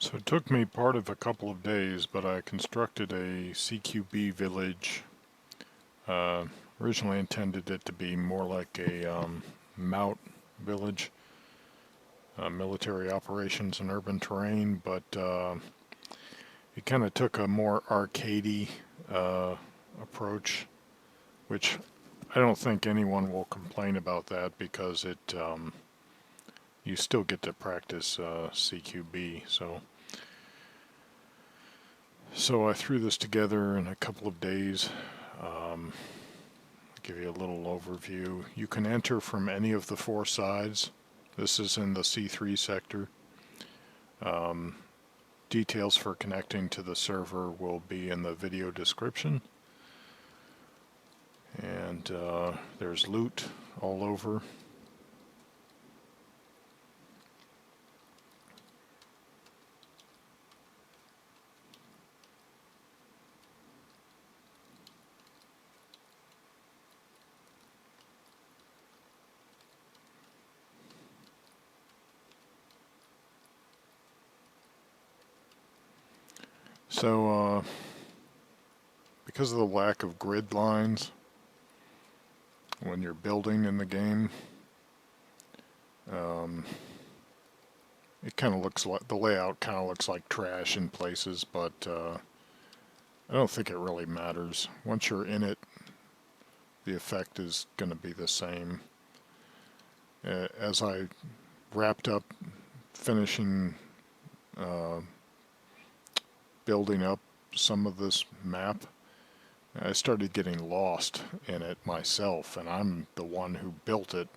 So it took me part of a couple of days, but I constructed a CQB Village. Uh, Originally intended it to be more like a MOUT village, military operations and urban terrain, but it kind of took a more arcadey approach, which I don't think anyone will complain about that because it you still get to practice CQB. So I threw this together in a couple of days. Give you a little overview. You can enter from any of the four sides. This is in the C3 sector. Details for connecting to the server will be in the video description. And there's loot all over. So, because of the lack of grid lines when you're building in the game, it kind of looks like the layout kind of looks like trash in places, but I don't think it really matters. Once you're in it, the effect is going to be the same. As I wrapped up finishing building up some of this map, I started getting lost in it myself, and I'm the one who built it.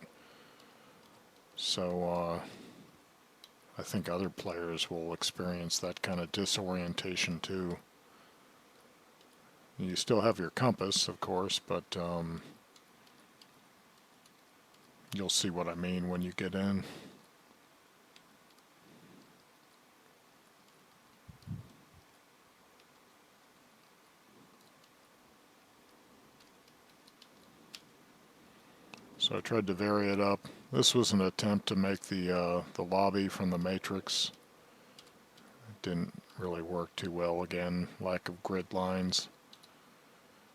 So I think other players will experience that kind of disorientation too. You still have your compass, of course, but you'll see what I mean when you get in. So I tried to vary it up. This was an attempt to make the lobby from the Matrix. It didn't really work too well. Again, lack of grid lines.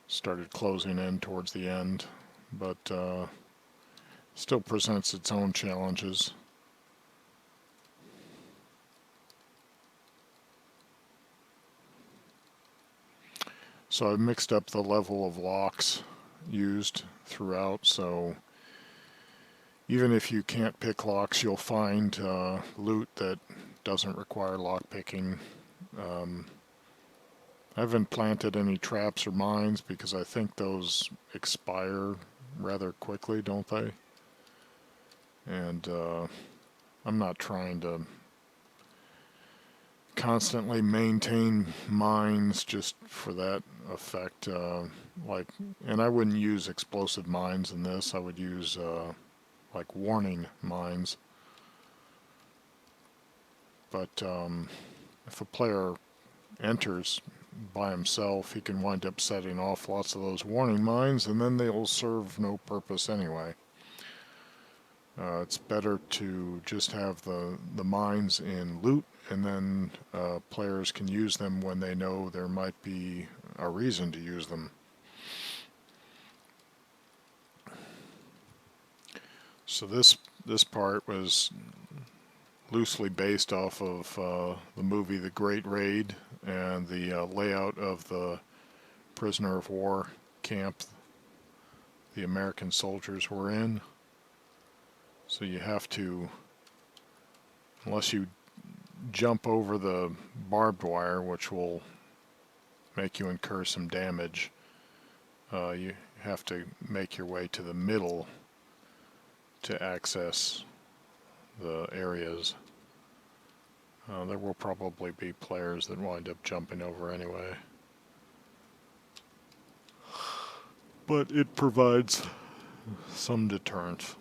Started closing in towards the end, but still presents its own challenges. So I've mixed up the level of locks used throughout, so even if you can't pick locks, you'll find loot that doesn't require lock picking. I haven't planted any traps or mines because I think those expire rather quickly, don't they? And I'm not trying to constantly maintain mines just for that effect. And I wouldn't use explosive mines in this. I would use like warning mines. But if a player enters by himself, he can wind up setting off lots of those warning mines, and then they'll serve no purpose anyway. It's better to just have the mines in loot, and then players can use them when they know there might be a reason to use them. So this part was loosely based off of the movie The Great Raid and the layout of the prisoner of war camp the American soldiers were in. So you have to, unless you jump over the barbed wire, which will make you incur some damage, you have to make your way to the middle to access the areas. There will probably be players that wind up jumping over anyway. But it provides some deterrent.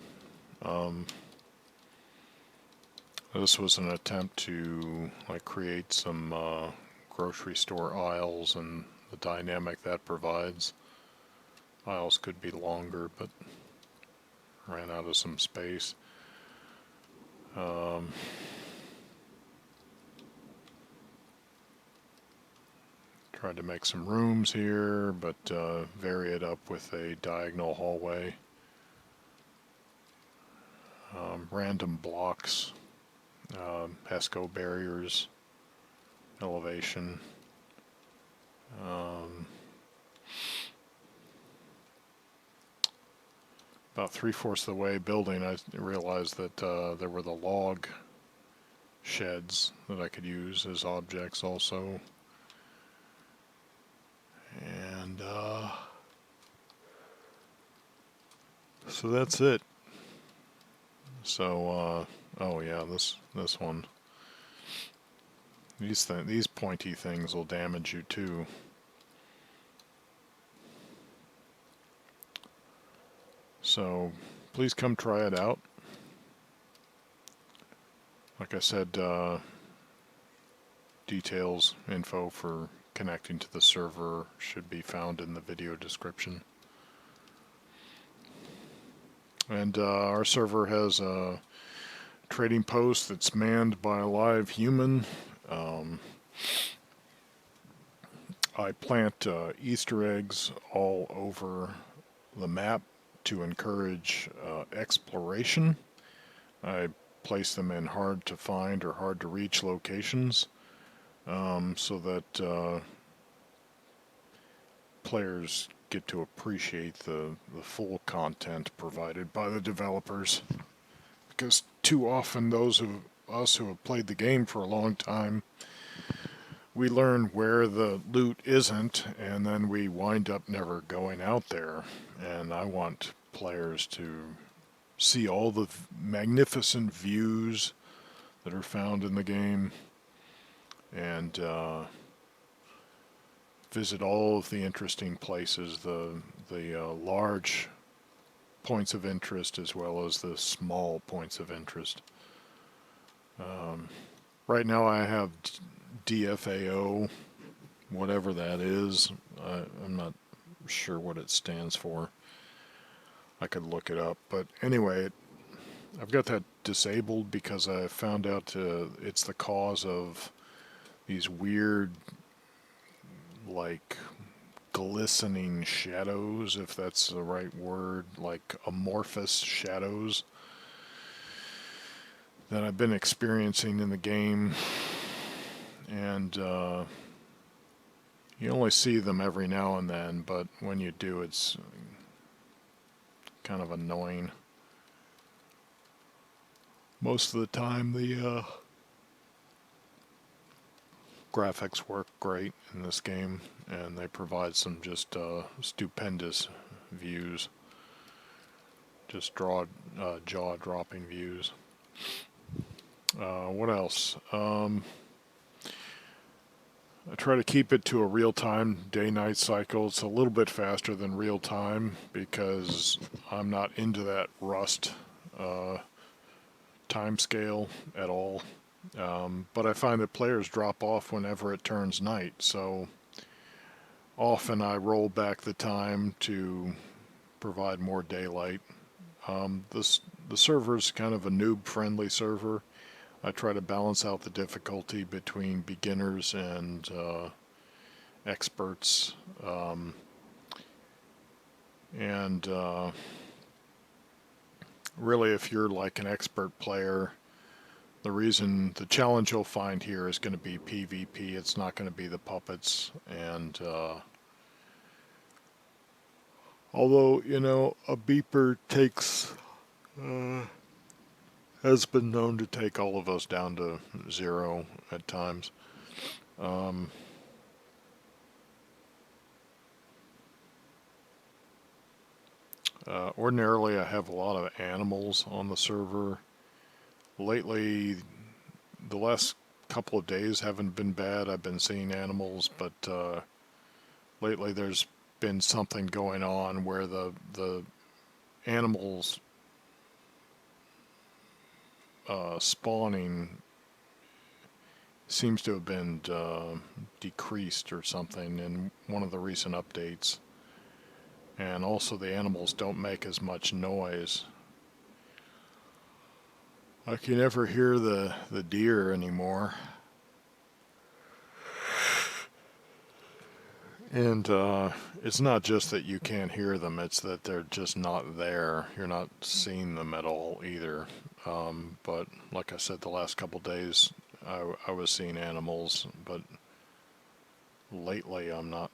This was an attempt to create some grocery store aisles and the dynamic that provides. Aisles could be longer, but ran out of some space. Tried to make some rooms here, but vary it up with a diagonal hallway. Random blocks, pesco barriers, elevation. About 3/4 of the way building, I realized that there were the log sheds that I could use as objects also. And so that's it. So oh yeah, this one. These pointy things will damage you too. So please come try it out. Like I said, details, info for connecting to the server should be found in the video description. And our server has a trading post that's manned by a live human. I plant Easter eggs all over the map to encourage exploration. I place them in hard to find or hard to reach locations so that players get to appreciate the full content provided by the developers. Because too often those of us who have played the game for a long time, we learn where the loot isn't, and then we wind up never going out there. And I want players to see all the magnificent views that are found in the game, and visit all of the interesting places, the large points of interest as well as the small points of interest. Right now I have DFAO, whatever that is. I'm not sure what it stands for. I could look it up, but anyway, I've got that disabled because I found out it's the cause of these weird, like, glistening shadows, if that's the right word, like amorphous shadows that I've been experiencing in the game. And you only see them every now and then, but when you do, it's kind of annoying. Most of the time, the graphics work great in this game, and they provide some just stupendous views. Just jaw-dropping views. What else? I try to keep it to a real-time day-night cycle. It's a little bit faster than real-time because I'm not into that Rust time scale at all. But I find that players drop off whenever it turns night, so often I roll back the time to provide more daylight. The server's kind of a noob-friendly server. I try to balance out the difficulty between beginners and experts. Really, if you're like an expert player, the challenge you'll find here is going to be PvP. It's not going to be the puppets. And although, you know, a beeper has been known to take all of us down to 0 at times. Ordinarily, I have a lot of animals on the server. Lately, the last couple of days haven't been bad. I've been seeing animals, but lately there's been something going on where the animals spawning seems to have been decreased or something in one of the recent updates. And also the animals don't make as much noise. I can never hear the deer anymore. And it's not just that you can't hear them, it's that they're just not there. You're not seeing them at all either. But like I said, the last couple days I was seeing animals, but lately I'm not.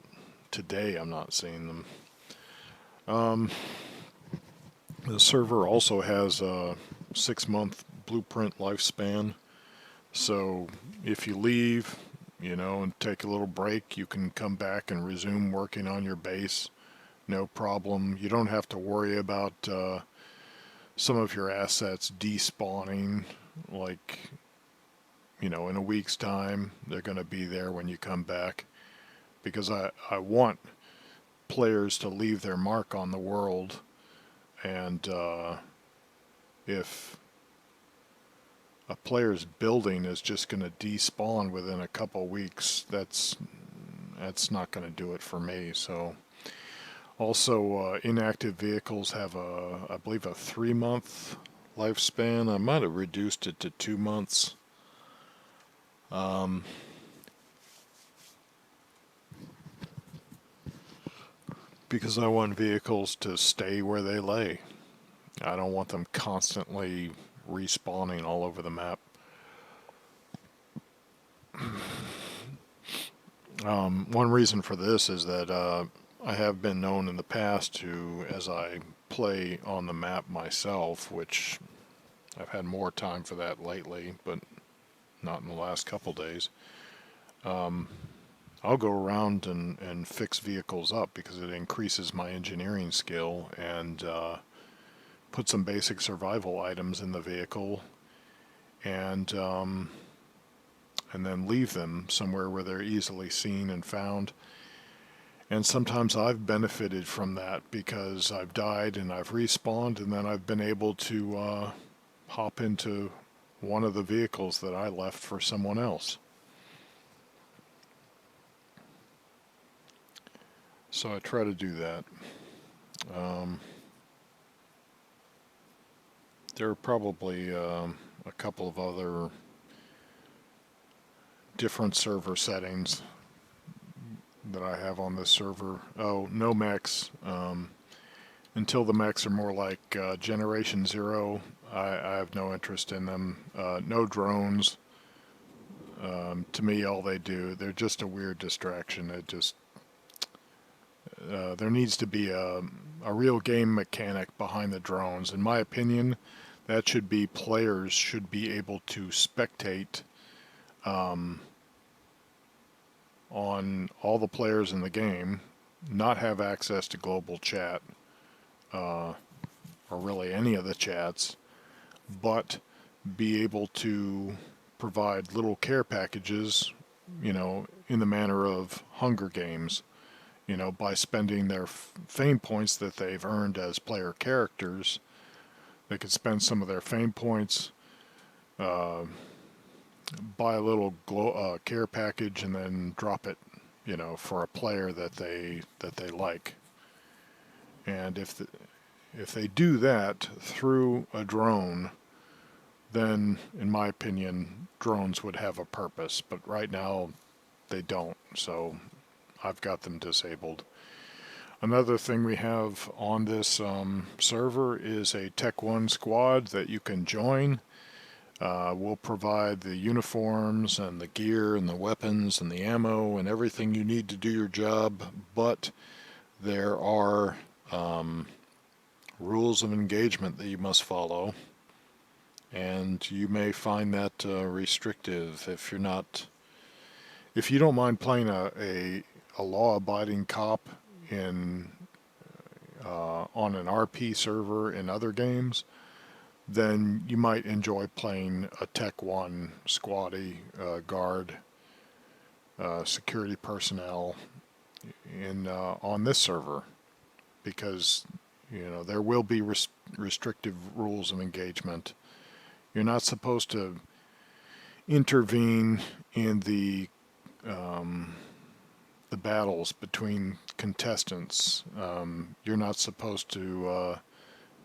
Today I'm not seeing them. The server also has a 6-month blueprint lifespan. So if you leave, and take a little break, you can come back and resume working on your base. No problem. You don't have to worry about some of your assets despawning, like, in a week's time. They're going to be there when you come back. Because I want players to leave their mark on the world. And if a player's building is just going to despawn within a couple weeks, that's not going to do it for me. So also inactive vehicles have I believe a 3-month lifespan. I might have reduced it to 2 months. Because I want vehicles to stay where they lay. I don't want them constantly respawning all over the map. One reason for this is that I have been known in the past to, as I play on the map myself, which I've had more time for that lately, but not in the last couple days, I'll go around and fix vehicles up because it increases my engineering skill and put some basic survival items in the vehicle and then leave them somewhere where they're easily seen and found. And sometimes I've benefited from that because I've died and I've respawned, and then I've been able to hop into one of the vehicles that I left for someone else. So I try to do that. There are probably a couple of other different server settings that I have on this server. Oh, no mechs. Until the mechs are more like Generation 0, I have no interest in them. No drones. To me, all they're just a weird distraction. There needs to be a real game mechanic behind the drones. In my opinion, that should be players should be able to spectate on all the players in the game, not have access to global chat, or really any of the chats, but be able to provide little care packages, in the manner of Hunger Games, by spending their fame points that they've earned as player characters. They could spend some of their fame points, buy a little care package, and then drop it, for a player that they like. And if they do that through a drone, then, in my opinion, drones would have a purpose. But right now, they don't. So I've got them disabled. Another thing we have on this server is a Tech 1 squad that you can join. We'll provide the uniforms and the gear and the weapons and the ammo and everything you need to do your job, but there are rules of engagement that you must follow, and you may find that restrictive if you don't mind playing a law-abiding cop on an RP server in other games. Then you might enjoy playing a Tech 1 squatty, guard, security personnel on this server, because there will be restrictive rules of engagement. You're not supposed to intervene in the battles between contestants. You're not supposed to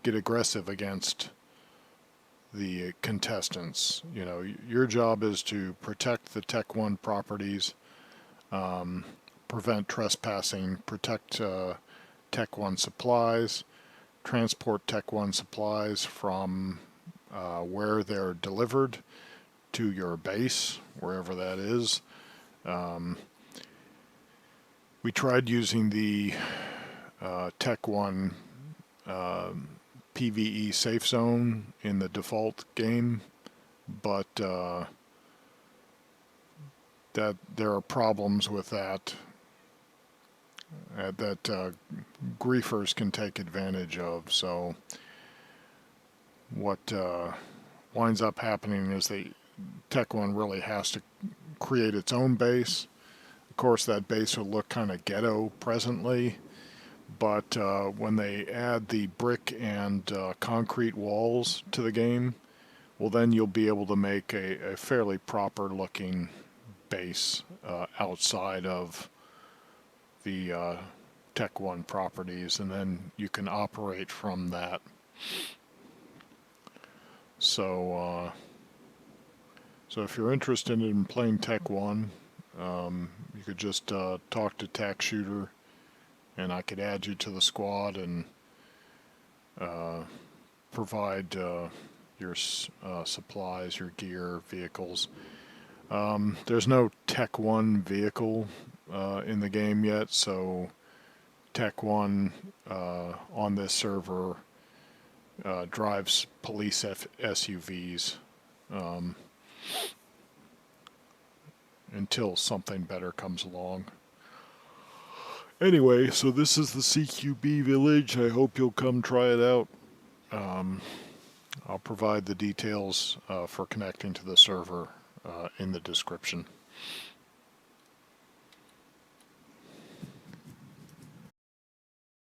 get aggressive against the contestants. Your job is to protect the Tech 1 properties, prevent trespassing, protect Tech 1 supplies, transport Tech 1 supplies from where they're delivered to your base, wherever that is. We tried using the Tech 1 PvE safe zone in the default game, but that there are problems with that that griefers can take advantage of. So what winds up happening is the Tech 1 really has to create its own base. Of course, that base will look kind of ghetto presently, but when they add the brick and concrete walls to the game, well, then you'll be able to make a fairly proper looking base outside of the Tech 1 properties, and then you can operate from that. So if you're interested in playing Tech 1, you could just talk to Tac Shooter, and I could add you to the squad and provide your supplies, your gear, vehicles. There's no Tech 1 vehicle in the game yet, so Tech 1 on this server drives police SUVs until something better comes along. Anyway, so this is the CQB Village. I hope you'll come try it out. I'll provide the details for connecting to the server in the description.